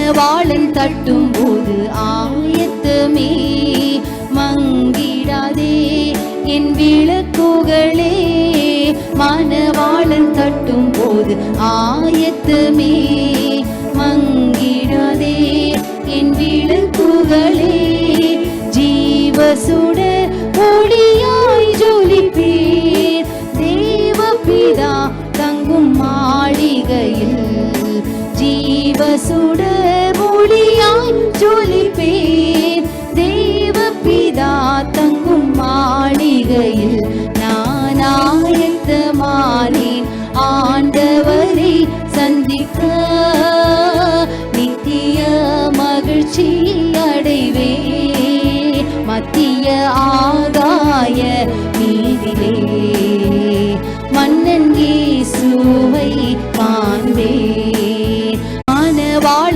மணவாளன் தட்டும் போது ஆயத்தமே, மங்கிடாதே என் விளக்குகளே. மணவாளன் தட்டும் போது ஆயத்தமே, மங்கிடாதே என் விளக்குகளே. ஜீவசுடர் ஒளியாய் ஜொலிப்பீர், தேவபிதா தங்கும் மாளிகையில். ஜீவசுடர் ஒளியாய் ஜொலிப்பீர், தேவபிதா தங்கும் மாளிகையில். நான் ஆயத்தமானேன் ஆண்டவரை சந்திக்க, நித்திய மகிழ்ச்சி அடைவே. மத்திய ஆகாய மீதிலே மன்னன் இயேசுவை காண்பே.